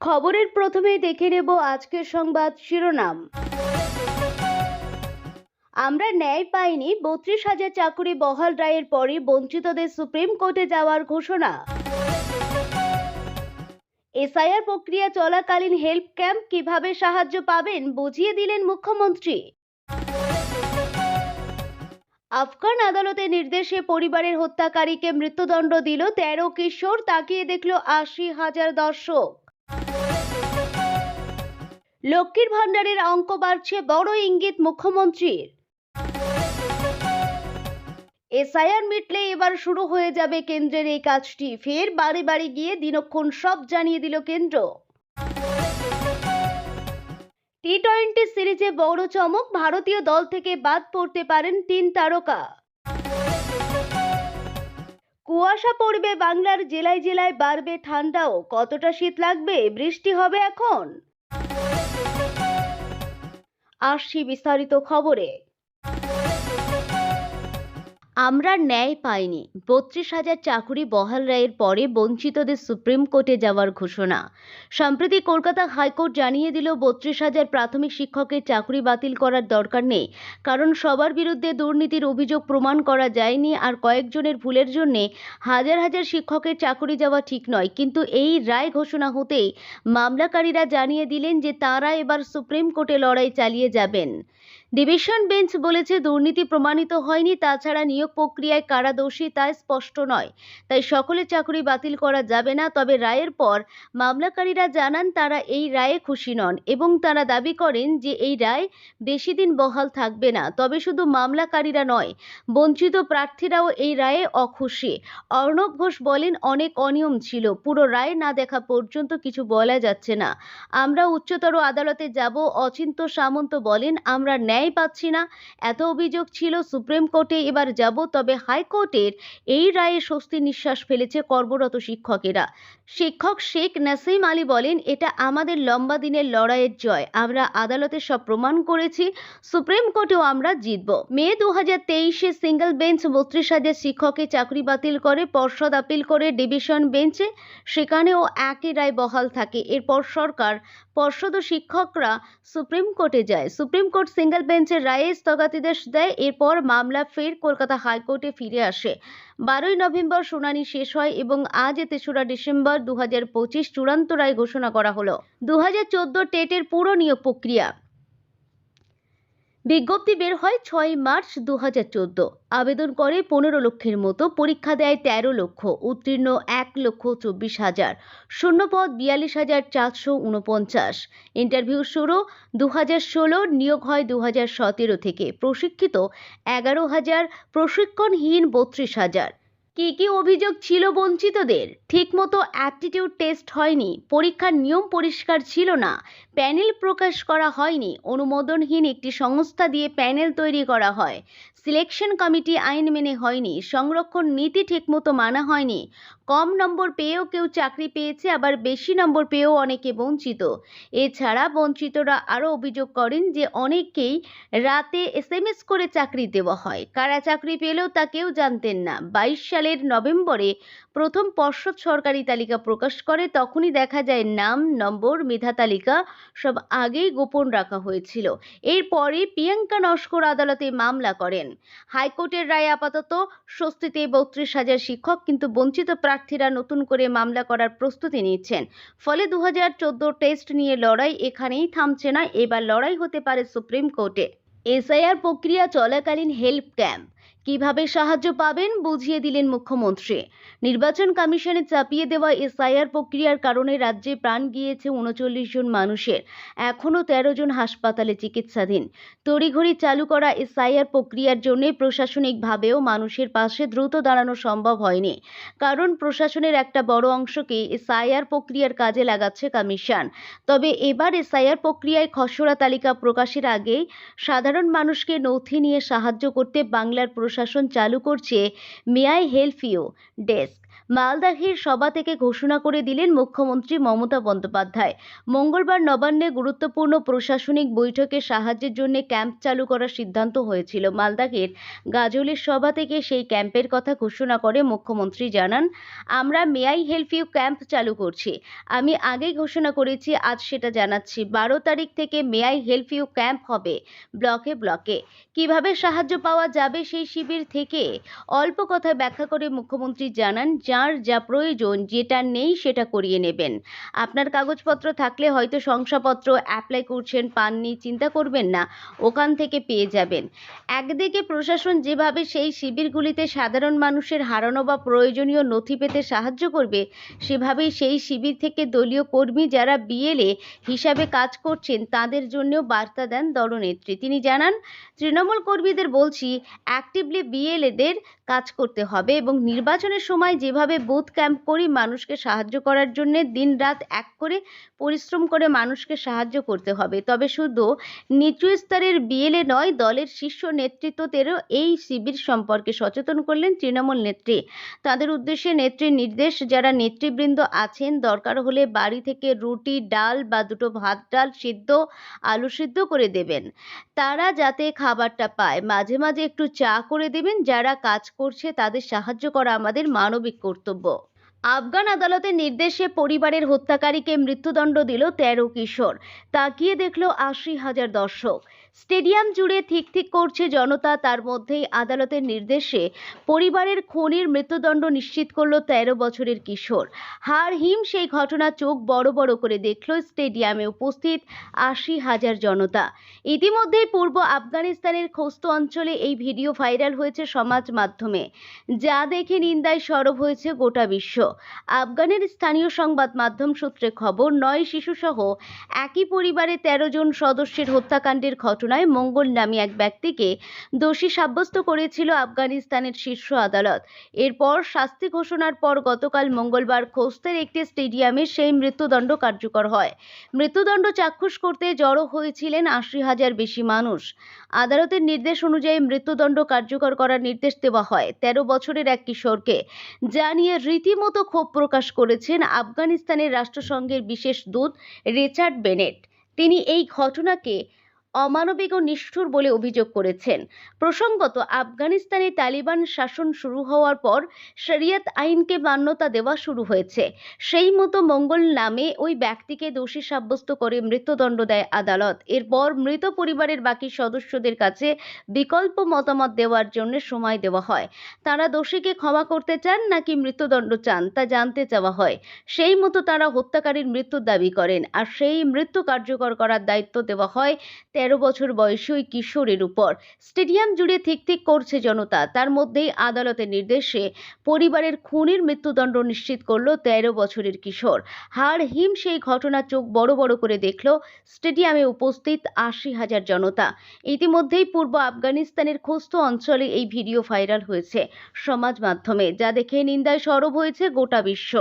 খবরের প্রথমেই দেখে নেব আজকের সংবাদ শিরোনাম। আমরা ন্যায় পাইনি, ৩২,০০০ চাকুরি বহাল রায়ের পরই বঞ্চিতদের সুপ্রিম কোর্টে যাওয়ার ঘোষণা। এসআইআর প্রক্রিয়া চলাকালীন হেল্প ক্যাম্প কিভাবে সাহায্য পাবেন বুঝিয়ে দিলেন মুখ্যমন্ত্রী। আফগান আদালতের নির্দেশে পরিবারের হত্যাকারীকে মৃত্যুদণ্ড দিল ১৩ কিশোর, তাকিয়ে দেখল ৮০,০০০ দর্শক। লক্ষ্মীর ভাণ্ডারের অঙ্ক বাড়ছে, বড় ইঙ্গিত মুখ্যমন্ত্রীর। এসআইআর মিটলে এবার শুরু হয়ে যাবে কেন্দ্রের এই কাজটি, ফের বাড়ি বাড়ি গিয়ে দিনক্ষণ সব জানিয়ে দিল কেন্দ্র। টি-20 সিরিজে বড় চমক, ভারতীয় দল থেকে বাদ পড়তে পারেন ৩ তারকা। কুয়াশা পড়বে বাংলার জেলায় জেলায়, বাড়বে ঠান্ডাও। কতটা শীত লাগবে, বৃষ্টি হবে এখন? আসছি বিস্তারিত খবরে। আমরা ন্যায় পাইনি, ৩২,০০০ চাকুরি বহাল রায়ের পরে বঞ্চিতদের সুপ্রিম কোর্টে যাওয়ার ঘোষণা। সম্প্রতি কলকাতা হাইকোর্ট জানিয়ে দিল ৩২,০০০ প্রাথমিক শিক্ষকের চাকরি বাতিল করার দরকার নেই, কারণ সবার বিরুদ্ধে দুর্নীতির অভিযোগ প্রমাণ করা যায়নি, আর কয়েকজনের ভুলের জন্য হাজার হাজার শিক্ষকের চাকরি যাওয়া ঠিক নয়। কিন্তু এই রায় ঘোষণা হতেই মামলাকারীরা জানিয়ে দিলেন যে তাঁরা এবার সুপ্রিম কোর্টে লড়াই চালিয়ে যাবেন। ডিভিশন বেঞ্চ বলেছে দুর্নীতি প্রমাণিত হয়নি, তাছাড়া নিয়োগ প্রক্রিয়ায় কারা দোষী তা স্পষ্ট নয়, তাই সকলের চাকরি বাতিল করা যাবে না। তবে রায়ের পর মামলাকারীরা জানান তারা এই রায়ে খুশি নন এবং তারা দাবি করেন যে এই রায় বেশি দিন বহাল থাকবে না। তবে শুধু মামলাকারীরা নয়, বঞ্চিত প্রার্থীরাও এই রায়ে অখুশি। অর্ণব ঘোষ বলেন, অনেক অনিয়ম ছিল, পুরো রায় না দেখা পর্যন্ত কিছু বলা যাচ্ছে না। আমরা উচ্চতর আদালতে যাব। অচিন্ত সামন্ত বলেন, আমরা ন্যায় পাচ্ছি না, এত অভিযোগ ছিল, সুপ্রিম কোর্টে এবার যাব। তবে হাইকোর্টের এই রায়ে স্বস্তির নিঃশ্বাস ফেলেছে কর্মরত শিক্ষকেরা। শিক্ষক শেখ নাসিম আলী বলেন, এটা আমাদের লম্বা দিনের লড়াইয়ের জয়। আমরা আদালতে সব প্রমাণ করেছি, সুপ্রিম কোর্টেও আমরা জিতব। মে 2023-এ সিঙ্গেল বেঞ্চ ৩২,০০০ শিক্ষকের চাকরি বাতিল করে, পর্ষদ আপিল করে ডিভিশন বেঞ্চে, সেখানেও একই রায় বহাল থাকে। এরপর সরকার, পর্ষদ ও শিক্ষকরা সুপ্রিম কোর্টে যায়। সুপ্রিম কোর্ট সিঙ্গেল বেঞ্চের রায়ে স্থগিতাদেশ দেয়। এরপর মামলা ফের কলকাতা হাইকোর্টে ফিরে আসে। 12ই নভেম্বর শুনানি শেষ হয় এবং আজ ৩রা ডিসেম্বর 2025 চূড়ান্ত রায় ঘোষণা করা হলো। 2014 টেটের পুরো নিয়োগ প্রক্রিয়া বিজ্ঞপ্তি বের হয় 6 মার্চ 2014। আবেদন করে 15 লক্ষের মতো, পরীক্ষা দেয় 13 লক্ষ, উত্তীর্ণ 1,24,000, শূন্যপদ 42,449। ইন্টারভিউ শুরু 2016, নিয়োগ হয় 2017 থেকে, প্রশিক্ষিত 11,000, প্রশিক্ষণহীন 32,000। কি কি অভিযোগ ছিল বঞ্চিতদের? ঠিকমতো অ্যাপটিটিউড টেস্ট হয়নি, পরীক্ষার নিয়ম পরিষ্কার ছিল না, প্যানেল প্রকাশ করা হয়নি, অনুমোদনহীন একটি সংস্থা দিয়ে প্যানেল তৈরি করা হয়, সিলেকশন কমিটি আইন মেনে হয়নি, সংরক্ষণ নীতি ঠিকমতো মানা হয়নি, কম নম্বর পেয়েও কেউ চাকরি পেয়েছে, আবার বেশি নম্বর পেয়েও অনেকে বঞ্চিত। এছাড়া বঞ্চিতরা আরও অভিযোগ করেন যে অনেকেই রাতে SMS করে চাকরি দেওয়া হয়, কারা চাকরি পেলেও তা কেউ জানতেন না। 22 সালের নভেম্বরে প্রথম পর্ষদ সরকারি তালিকা প্রকাশ করে, তখনই দেখা যায় নাম, নম্বর, মেধা তালিকা সব আগেই গোপন রাখা হয়েছিল। এরপরে প্রিয়াঙ্কা নস্কর আদালতে মামলা করেন। হাইকোর্টের রায়ে আপাতত স্বস্তিতে ৩২,০০০ শিক্ষক, কিন্তু বঞ্চিত প্রার্থীরা নতুন করে মামলা করার প্রস্তুতি নিচ্ছেন। ফলে 2014 টেস্ট নিয়ে লড়াই এখানেই থামছে না, এবার লড়াই হতে পারে সুপ্রিম কোর্টে। এসআইআর প্রক্রিয়া চলাকালীন হেল্প ক্যাম্প কিভাবে সাহায্য পাবেন বুঝিয়ে দিলেন মুখ্যমন্ত্রী। নির্বাচন কমিশনে চাপিয়ে দেওয়া এসআইআর প্রক্রিয়ার কারণে রাজ্যে প্রাণ গিয়েছে 39 জন মানুষের, এখনও 13 জন হাসপাতালে চিকিৎসাধীন। তড়িঘড়ি চালু করা এসআইআর প্রক্রিয়ার জন্য প্রশাসনিকভাবেও মানুষের পাশে দ্রুত দাঁড়ানো সম্ভব হয়নি, কারণ প্রশাসনের একটা বড় অংশকে এসআইআর প্রক্রিয়ার কাজে লাগাচ্ছে কমিশন। তবে এবার এসআইআর প্রক্রিয়ায় খসড়া তালিকা প্রকাশের আগেই সাধারণ মানুষকে নথি নিয়ে সাহায্য করতে বাংলার প্রশাসন চালু করছে may I help you desk. মালদাহের সভা থেকে ঘোষণা করে দিলেন মুখ্যমন্ত্রী মমতা বন্দ্যোপাধ্যায়। মঙ্গলবার নবান্নে গুরুত্বপূর্ণ প্রশাসনিক বৈঠকে সাহায্যের জন্য ক্যাম্প চালু করার সিদ্ধান্ত হয়েছিল। মালদাহের গাজলের সভা থেকে সেই ক্যাম্পের কথা ঘোষণা করে মুখ্যমন্ত্রী জানান, আমরা may I help you camp চালু করছি। আমি আগেই ঘোষণা করেছি, আজ সেটা জানাচ্ছি। 12 তারিখ থেকে may I help you camp হবে ব্লকে ব্লকে। কিভাবে সাহায্য পাওয়া যাবে সেই শিবির থেকে অল্প কথায় ব্যাখ্যা করে মুখ্যমন্ত্রী জানান, যার যা প্রয়োজন, যেটা নেই সেটা করিয়ে নেবেন। আপনার কাগজপত্র থাকলে হয়তো শংসাপত্র অ্যাপ্লাই করছেন, পাননি, চিন্তা করবেন না, ওখান থেকে পেয়ে যাবেন। একদিকে প্রশাসন যেভাবে সেই শিবিরগুলিতে সাধারণ মানুষের হারানো বা প্রয়োজনীয় নথি পেতে সাহায্য করবে, সেভাবেই সেই শিবির থেকে দলীয় কর্মী যারা বিএলএ হিসাবে কাজ করছেন তাদের জন্যও বার্তা দেন দলনেত্রী। তিনি জানান, তৃণমূল কর্মীদের বলছি, অ্যাক্টিভলি বিএলএদের কাজ করতে হবে এবং নির্বাচনের সময় যেভাবে বুথ ক্যাম্প করি মানুষকে সাহায্য করার জন্য দিনরাত এক করে পরিশ্রম করে মানুষকে সাহায্য করতে হবে। তবে শুধু নিচু স্তরের বিএলএ নয়, দলের শীর্ষ নেতৃত্বদেরও এই শিবির সম্পর্কে সচেতন করলেন তৃণমূল নেত্রী। তাদের উদ্দেশ্যে নেত্রীর নির্দেশ, যারা নেতৃবৃন্দ আছেন, দরকার হলে বাড়ি থেকে রুটি, ডাল বা দুটো ভাত ডাল সিদ্ধ, আলু সিদ্ধ করে দেবেন, তারা যাতে খাবারটা পায়। মাঝে মাঝে একটু চা করে দেবেন। যারা কাজ করছে তাদের সাহায্য করা আমাদের মানবিক কর্তব্য। আফগান আদালতের নির্দেশে পরিবারের হত্যাকারীকে মৃত্যুদণ্ড দিল 13 কিশোর। তাকিয়ে দেখল 80,000 দর্শক। স্টেডিয়াম জুড়ে ঠিক ঠিক করছে জনতা। তার মধ্যেই আদালতের নির্দেশে পরিবারের খুনির মৃত্যুদণ্ড নিশ্চিত করল 13 বছরের কিশোর। হাড় হিম সেই ঘটনা চোখ বড় বড় করে দেখল স্টেডিয়ামে উপস্থিত 80,000 জনতা। ইতিমধ্যেই পূর্ব আফগানিস্তানের খোস্ত অঞ্চলে এই ভিডিও ভাইরাল হয়েছে সমাজ মাধ্যমে, যা দেখে নিন্দায় সরব হয়েছে গোটা বিশ্ব। আফগানের স্থানীয় সংবাদ মাধ্যম সূত্রে খবর, 9 শিশুসহ একই পরিবারের 13 জন সদস্যের হত্যাকাণ্ডের ঘটনায় মঙ্গল নামী এক ব্যক্তিকে দোষী সাব্যস্ত করেছিল আফগানিস্তানের শীর্ষ আদালত। এরপর শাস্তি ঘোষণার পর গতকাল মঙ্গলবার খোস্তের একটি স্টেডিয়ামে সেই মৃত্যুদণ্ড কার্যকর হয়। মৃত্যুদণ্ড চাক্ষুষ করতে জড়ো হয়েছিলেন 80,000 বেশি মানুষ। আদালতের নির্দেশ অনুযায়ী মৃত্যুদণ্ড কার্যকর করার নির্দেশ দেওয়া হয় 13 বছরের এক কিশোরকে। যা নিয়ে রীতিমতো ক্ষোভ প্রকাশ করেছেন আফগানিস্তানের রাষ্ট্রসংঘের বিশেষ দূত রিচার্ড বেনেট। তিনি এই ঘটনাকে অমানবিক ও নিষ্ঠুর বলে অভিযোগ করেছেন। প্রসঙ্গত, আফগানিস্তানে তালিবান শাসন শুরু হওয়ার পর শরিয়ত আইনকে মান্যতা দেওয়া শুরু হয়েছে। সেই মতো মঙ্গল নামে ওই ব্যক্তিকে দোষী সাব্যস্ত করে মৃত্যুদণ্ড দেয় আদালত। এরপর মৃত পরিবারের বাকি সদস্যদের কাছে বিকল্প মতামত দেওয়ার জন্য সময় দেওয়া হয়। তারা দোষীকে ক্ষমা করতে চান নাকি মৃত্যুদণ্ড চান তা জানতে চাওয়া হয়। সেই মতো তারা হত্যাকারীর মৃত্যুর দাবি করেন, আর সেই মৃত্যু কার্যকর করার দায়িত্ব দেওয়া হয় 13 বছর বয়সী ওই কিশোরের উপর। স্টেডিয়াম জুড়ে ঠিক ঠিক করছে জনতা। তার মধ্যেই আদালতের নির্দেশে পরিবারের খুনির মৃত্যুদণ্ড নিশ্চিত করল 13 বছরের কিশোর। হাড় হিম সেই ঘটনা চোখ বড় বড় করে দেখল স্টেডিয়ামে উপস্থিত 80,000 জনতা। ইতিমধ্যেই পূর্ব আফগানিস্তানের খোস্ত অঞ্চলে এই ভিডিও ভাইরাল হয়েছে সমাজ মাধ্যমে, যা দেখে নিন্দায় সরব হয়েছে গোটা বিশ্ব।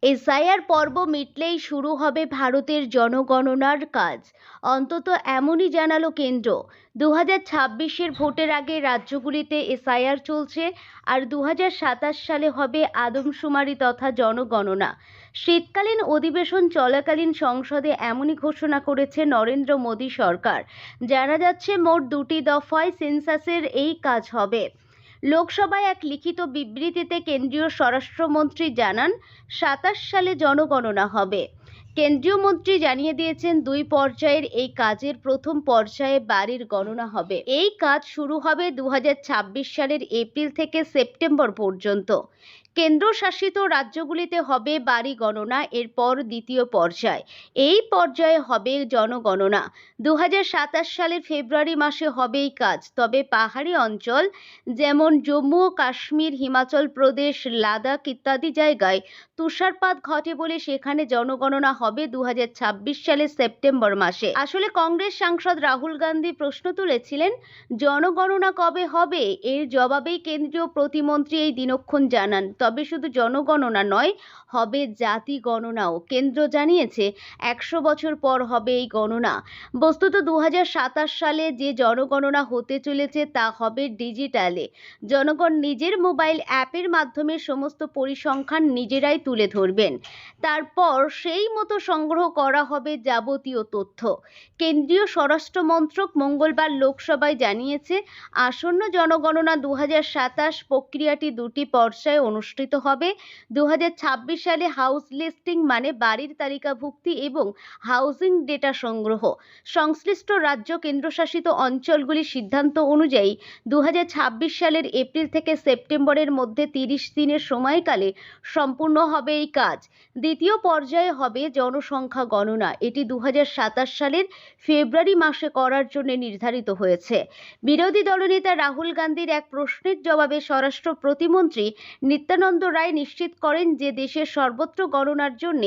এসআইআর পর্ব মিটলেই শুরু হবে ভারতের জনগণনার কাজ, অন্তত এমনই জানালো কেন্দ্র। 2026-এর ভোটের আগে রাজ্যগুলিতে এসআইআর চলছে, আর 2027 সালে হবে আদমশুমারি তথা জনগণনা। শীতকালীন অধিবেশন চলাকালীন সংসদে এমনই ঘোষণা করেছে নরেন্দ্র মোদী সরকার। জানা যাচ্ছে মোট 2টি দফায় সেন্সাসের এই কাজ হবে। লোকসভায় এক লিখিত বিবৃতিতে কেন্দ্রীয় স্বরাষ্ট্রমন্ত্রী জানান, 27 সালে জনগণনা হবে। কেন্দ্রীয় মন্ত্রী জানিয়ে দিয়েছেন, 2 পর্যায়ের এই কাজের প্রথম পর্যায়ে বাড়ির গণনা হবে। এই কাজ শুরু হবে 2026 সালের এপ্রিল থেকে সেপ্টেম্বর পর্যন্ত। কেন্দ্রশাসিত রাজ্যগুলিতে হবে বাড়ি গণনা, এরপর দ্বিতীয় পর্যায়। এই পর্যায়ে হবে জনগণনা। 2027 সালের ফেব্রুয়ারি মাসে হবে এই কাজ। তবে পাহাড়ি অঞ্চল যেমন জম্মু ও কাশ্মীর, হিমাচল প্রদেশ, লাদাখ ইত্যাদি জায়গায় তুষারপাত ঘটে বলে সেখানে জনগণনা হবে 2026 সালের সেপ্টেম্বর মাসে। আসলে কংগ্রেস সাংসদ রাহুল গান্ধী প্রশ্ন তুলেছিলেন, জনগণনা কবে হবে? এর জবাবেই কেন্দ্রীয় প্রতিমন্ত্রী এই দিনক্ষণ জানান। তবে শুধু জনগণনা নয়, হবে জাতি গণনাও। কেন্দ্র জানিয়েছে 100 বছর পর হবে এই গণনা। বস্তুত 2027 সালে যে জনগণনা হতে চলেছে তা হবে ডিজিটালে। জনগণ নিজের মোবাইল অ্যাপের মাধ্যমে সমস্ত পরিসংখ্যান নিজেরাই তুলে ধরবেন। তারপর সেই মতো সংগ্রহ করা হবে যাবতীয় তথ্য। কেন্দ্রীয় স্বরাষ্ট্র মন্ত্রক মঙ্গলবার লোকসভায় জানিয়েছে, আসন্ন জনগণনা 2027 প্রক্রিয়াটি 2টি পর্যায়ে অনুষ্ঠিত হবে। 2026 সালে হাউস লিস্টিং মানে বাড়ির তালিকাভুক্তি এবং হাউজিং ডেটা সংগ্রহ। সংশ্লিষ্ট রাজ্য কেন্দ্রশাসিত অঞ্চলগুলির সিদ্ধান্ত অনুযায়ী 2026 সালের এপ্রিল থেকে সেপ্টেম্বরের মধ্যে 30 দিনের সময়কালে সম্পূর্ণ হবে এই কাজ। দ্বিতীয় পর্যায়ে হবে জনসংখ্যা গণনা। এটি 2027 সালের ফেব্রুয়ারি মাসে করার জন্য নির্ধারিত হয়েছে। বিরোধী দলনেতা রাহুল গান্ধীর এক প্রশ্নের জবাবে স্বরাষ্ট্র প্রতিমন্ত্রী নিত্যানন্দ রায় নিশ্চিত করেন যে দেশের সর্বত্র গণনার জন্য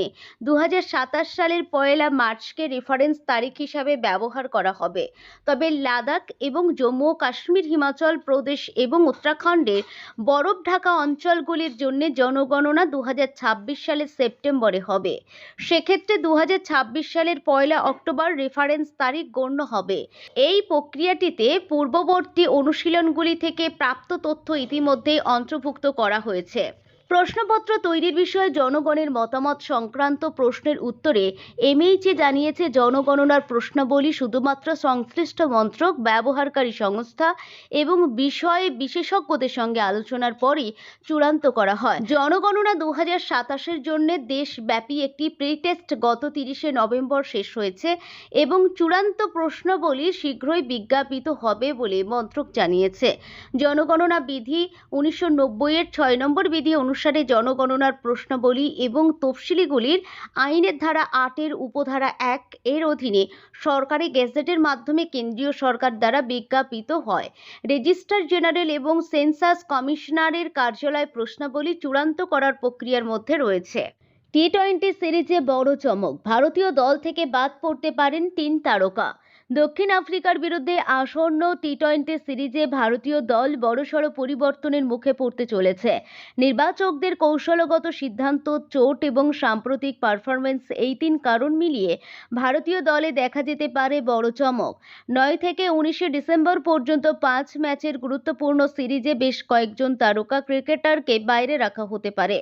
2027 সালের 1 মার্চকে রেফারেন্স তারিখ হিসাবে ব্যবহার করা হবে। তবে লাদাখ এবং জম্মু ও কাশ্মীর, হিমাচল প্রদেশ এবং উত্তরাখণ্ডের বরফ ঢাকা অঞ্চলগুলির জন্য জনগণনা 2026 সালের সেপ্টেম্বরে হবে। সেক্ষেত্রে 2026 সালের 1 অক্টোবর রেফারেন্স তারিখ গণ্য হবে। এই প্রক্রিয়াটিতে পূর্ববর্তী অনুশীলনগুলি থেকে প্রাপ্ত তথ্য ইতিমধ্যেই অন্তর্ভুক্ত করা হয়েছে। প্রশ্নপত্র তৈরির বিষয়ে জনগণের মতামত সংক্রান্ত প্রশ্নের উত্তরে এমএইচএ জানিয়েছে, জনগণনার প্রশ্নাবলী শুধুমাত্র সংশ্লিষ্ট মন্ত্রক, ব্যবহারকারী সংস্থা এবং বিষয় বিশেষজ্ঞদের সঙ্গে আলোচনার পরই চূড়ান্ত করা হয়। জনগণনা 2027-এর জন্য দেশব্যাপী একটি প্রি টেস্ট গত 30 নভেম্বর শেষ হয়েছে এবং চূড়ান্ত প্রশ্নাবলী শীঘ্রই বিজ্ঞাপিত হবে বলে মন্ত্রক জানিয়েছে। জনগণনা বিধি 1990-এর 6 নম্বর বিধি অনুসারে জনগণনার প্রশ্নাবলী এবং তফসিলিগুলির আইনের ধারা 8-এর উপধারা 1 এর অধীনে সরকারি গেজেটের মাধ্যমে কেন্দ্রীয় সরকার দ্বারা বিজ্ঞাপিত হয়। রেজিস্ট্রার জেনারেল এবং সেন্সাস কমিশনারের কার্যালয় প্রশ্নাবলী চূড়ান্ত করার প্রক্রিয়ার মধ্যে রয়েছে। টি-20 সিরিজে বড় চমক, ভারতীয় দল থেকে বাদ পড়তে পারেন 3 তারকা। দক্ষিণ আফ্রিকার বিরুদ্ধে আসন্ন টি-20 সিরিজে ভারতীয় দল বড়সড় পরিবর্তনের মুখে পড়তে চলেছে। নির্বাচকদের কৌশলগত সিদ্ধান্ত, চোট এবং সাম্প্রতিক পারফরমেন্স, এই 3 কারণ মিলিয়ে ভারতীয় দলে দেখা যেতে পারে বড় চমক। 9 থেকে 19 ডিসেম্বর পর্যন্ত 5 ম্যাচের গুরুত্বপূর্ণ সিরিজে বেশ কয়েকজন তারকা ক্রিকেটারকে বাইরে রাখা হতে পারে।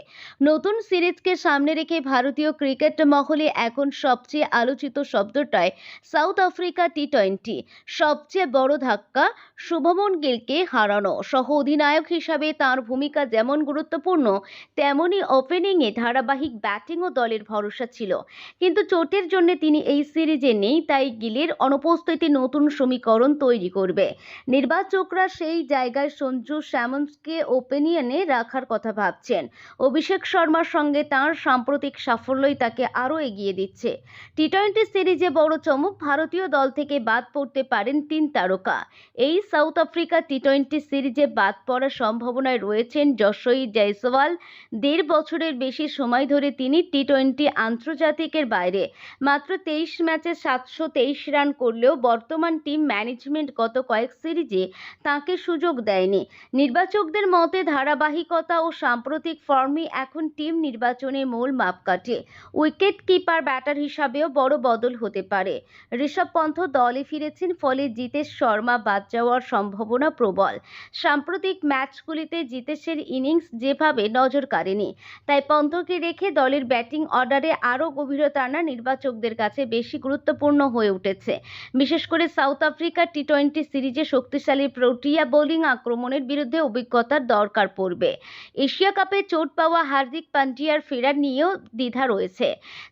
নতুন সিরিজকে সামনে রেখে ভারতীয় ক্রিকেট মহলে এখন সবচেয়ে আলোচিত শব্দটায় সাউথ আফ্রিকা টি-20। সবচেয়ে বড় ধাক্কা, শুভমন গিলকে হারানো। সহ অধিনায়ক হিসাবে তার ভূমিকা যেমন গুরুত্বপূর্ণ, তেমনি ওপেনিংয়ে ধারাবাহিক ব্যাটিংও দলের ভরসা ছিল। কিন্তু চোটের জন্য তিনি এই সিরিজে নেই, তাই গিলের অনুপস্থিতি নতুন সমীকরণ তৈরি করবে। নির্বাচকরা সেই জায়গায় সঞ্জু স্যামসনকে ওপেনিয়নে রাখার কথা ভাবছেন। অভিষেক শর্মার সঙ্গে তাঁর সাম্প্রতিক সাফল্যই তাকে আরও এগিয়ে দিচ্ছে। টি-20 সিরিজে বড় চমক, ভারতীয় দল থেকে থেকে বাদ পড়তে পারেন 3 তারকা। এই সাউথ আফ্রিকা টি-20 সিরিজে বাদ পড়ার সম্ভাবনায় রয়েছেন যশস্বী জয়সওয়াল। 1.5 বছরের বেশি সময় ধরে তিনি টি-20 আন্তর্জাতিকের বাইরে। মাত্র 23 ম্যাচে 723 রান করলেও বর্তমান টিম ম্যানেজমেন্ট গত কয়েক সিরিজে তাঁকে সুযোগ দেয়নি। নির্বাচকদের মতে ধারাবাহিকতা ও সাম্প্রতিক ফর্মই এখন টিম নির্বাচনে মূল মাপকাঠি। উইকেট কিপার ব্যাটার হিসাবেও বড় বদল হতে পারে। ঋষভ পন্থ দলে ফিরেছেন, ফলে জিতেশ শর্মা বাদ যাওয়ার সম্ভাবনা প্রবল। সাম্প্রতিক ম্যাচগুলিতে জিতেশের ইনিংস যেভাবে নজর কাড়েনি, তাই পন্থকে রেখে দলের ব্যাটিং অর্ডারে আরও গভীরতা আনা নির্বাচকদের কাছে বেশি গুরুত্বপূর্ণ হয়ে উঠেছে। বিশেষ করে সাউথ আফ্রিকা টি-20 সিরিজে শক্তিশালী প্রোটিয়া বোলিং আক্রমণের বিরুদ্ধে অভিজ্ঞতার দরকার পড়বে। এশিয়া কাপে চোট পাওয়া হার্দিক পান্ডিয়ার ফেরা নিয়েও দ্বিধা রয়েছে।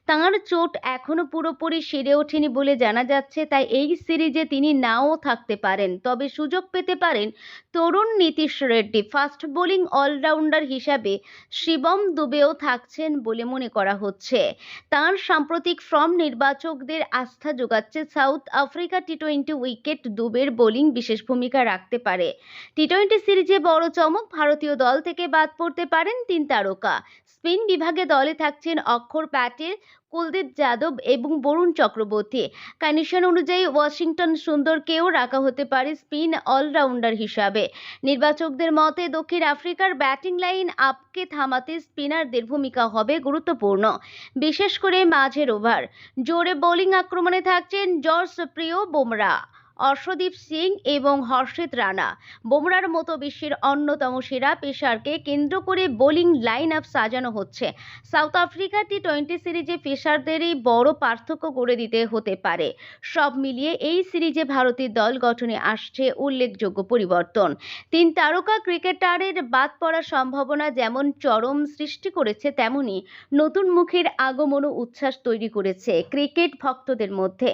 তাঁর চোট এখনও পুরোপুরি সেরে ওঠেনি বলে জানা যাচ্ছে, তাই এই সিরিজে তিনি নাও থাকতে পারেন। তবে সুযোগ পেতে পারেন তরুণ Nitish Reddy. Fast bowling allrounder হিসাবে শিবম দুবেও থাকছেন বলে মনে করা হচ্ছে। তাঁর সাম্প্রতিক ফর্ম নির্বাচকদের আস্থা যোগাচ্ছে। সাউথ আফ্রিকা টি-20 উইকেট দুবের বোলিং বিশেষ ভূমিকা রাখতে পারে। টি-20 সিরিজে বড় চমক, ভারতীয় দল থেকে বাদ পড়তে পারেন 3 তারকা। স্পিন বিভাগে দলে থাকছেন অক্ষর প্যাটেল, কুলদীপ যাদব এবং বরুণ চক্রবর্তী। কন্ডিশন অনুযায়ী ওয়াশিংটন সুন্দরকেও রাখা হতে পারে স্পিন অলরাউন্ডার হিসাবে। নির্বাচকদের মতে দক্ষিণ আফ্রিকার ব্যাটিং লাইন আপকে থামাতে স্পিনারদের ভূমিকা হবে গুরুত্বপূর্ণ, বিশেষ করে মাঝের ওভার। জোরে বোলিং আক্রমণে থাকছেন জসপ্রীত বুমরা, অর্শদীপ সিং এবং হর্ষিত রানা। বুমরার মতো বিশ্বের অন্যতম সেরা পেসারকে কেন্দ্র করে বোলিং লাইন আপ সাজানো হচ্ছে। সাউথ আফ্রিকা টি-20 সিরিজে পেসারদেরই বড় পার্থক্য করে দিতে হতে পারে। সব মিলিয়ে এই সিরিজে ভারতের দল গঠনে আসছে উল্লেখযোগ্য পরিবর্তন। 3 তারকা ক্রিকেটারের বাদ পড়ার সম্ভাবনা যেমন চরম সৃষ্টি করেছে, তেমনি নতুন মুখের আগমনও উচ্ছ্বাস তৈরি করেছে ক্রিকেট ভক্তদের মধ্যে।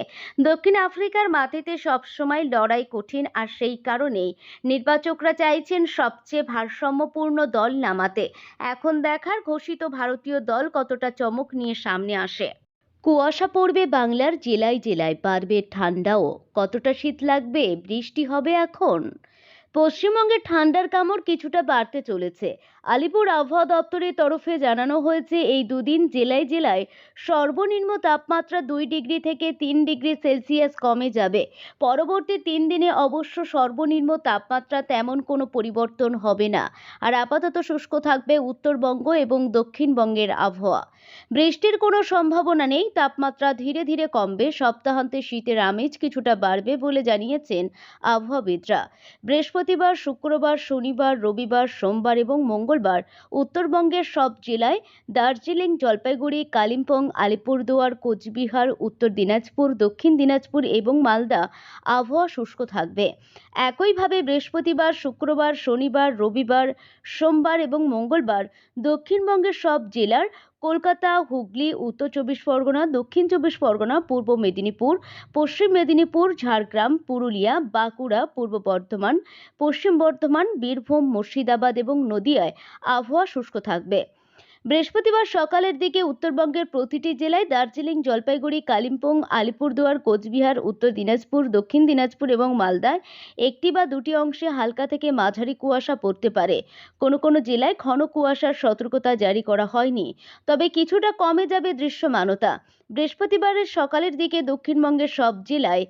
দক্ষিণ আফ্রিকার মাটিতে সবসময় লড়াই কঠিন, আর সেই কারণেই নির্বাচকরা চাইছেন সবচেয়ে ভারসাম্যপূর্ণ দল নামাতে। এখন দেখার ঘোষিত ভারতীয় দল কতটা চমক নিয়ে সামনে আসে। কুয়াশা পড়বে বাংলার জেলায় জেলায়, বাড়বে ঠান্ডাও। কতটা শীত লাগবে, বৃষ্টি হবে এখন? পশ্চিমবঙ্গে ঠান্ডার কামড় কিছুটা বাড়তে চলেছে। আলিপুর আবহাওয়া দপ্তরের তরফে জানানো হয়েছে, এই দুদিন জেলায় জেলায় সর্বনিম্ন তাপমাত্রা 2 ডিগ্রি থেকে 3 ডিগ্রি সেলসিয়াস কমে যাবে। পরবর্তী 3 দিনে অবশ্য সর্বনিম্ন তাপমাত্রা তেমন কোনো পরিবর্তন হবে না। আর আপাতত শুষ্ক থাকবে উত্তরবঙ্গ এবং দক্ষিণবঙ্গের আবহাওয়া। বৃষ্টির কোনো সম্ভাবনা নেই। তাপমাত্রা ধীরে ধীরে কমবে। সপ্তাহান্তে শীতের আমেজ কিছুটা বাড়বে বলে জানিয়েছেন আবহাওয়াবিদরা। বৃহস্পতিবার, শুক্রবার, শনিবার, রবিবার, সোমবার এবং মঙ্গলবার উত্তরবঙ্গের সব জেলায়, দার্জিলিং, জলপাইগুড়ি, কালিম্পং, আলিপুরদুয়ার, কোচবিহার, উত্তর দিনাজপুর, দক্ষিণ দিনাজপুর এবং মালদা আবহাওয়া শুষ্ক থাকবে। একইভাবে বৃহস্পতিবার, শুক্রবার, শনিবার, রবিবার, সোমবার এবং মঙ্গলবার দক্ষিণবঙ্গের সব জেলার, কলকাতা, হুগলি, উত্তর 24 পরগনা, দক্ষিণ 24 পরগনা, পূর্ব মেদিনীপুর, পশ্চিম মেদিনীপুর, ঝাড়গ্রাম, পুরুলিয়া, বাঁকুড়া, পূর্ব বর্ধমান, পশ্চিম বর্ধমান, বীরভূম, মুর্শিদাবাদ এবং নদিয়ায় আবহাওয়া শুষ্ক থাকবে। বৃহস্পতিবার সকালের দিকে উত্তরবঙ্গের প্রতিটি জেলায়, দার্জিলিং, জলপাইগুড়ি, কালিম্পং, আলিপুরদুয়ার, কোচবিহার, উত্তর দিনাজপুর, দক্ষিণ দিনাজপুর এবং মালদায় একটি বা দুটি অংশে হালকা থেকে মাঝারি কুয়াশা পড়তে পারে। কোনো কোনো জেলায় ঘন কুয়াশার সতর্কতা জারি করা হয়নি, তবে কিছুটা কমে যাবে দৃশ্যমানতা। বৃহস্পতিবারের সকালের দিকে দক্ষিণবঙ্গের সব জেলায়,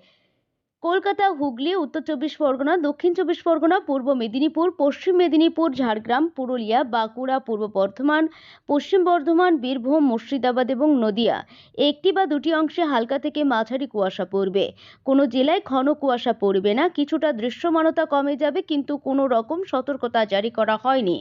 কলকাতা, হুগলি, উত্তর 24 পরগনা, দক্ষিণ 24 পরগনা, পূর্ব মেদিনীপুর, পশ্চিম মেদিনীপুর, ঝাড়গ্রাম, পুরুলিয়া, বাঁকুড়া, পূর্ব বর্ধমান, পশ্চিম বর্ধমান, বীরভূম, মুর্শিদাবাদ এবং নদিয়া একটি বা দুটি অংশে হালকা থেকে মাঝারি কুয়াশা পড়বে। কোনো জেলায় ঘন কুয়াশা পড়বে না। কিছুটা দৃশ্যমানতা কমে যাবে, কিন্তু কোনো রকম সতর্কতা জারি করা হয়নি।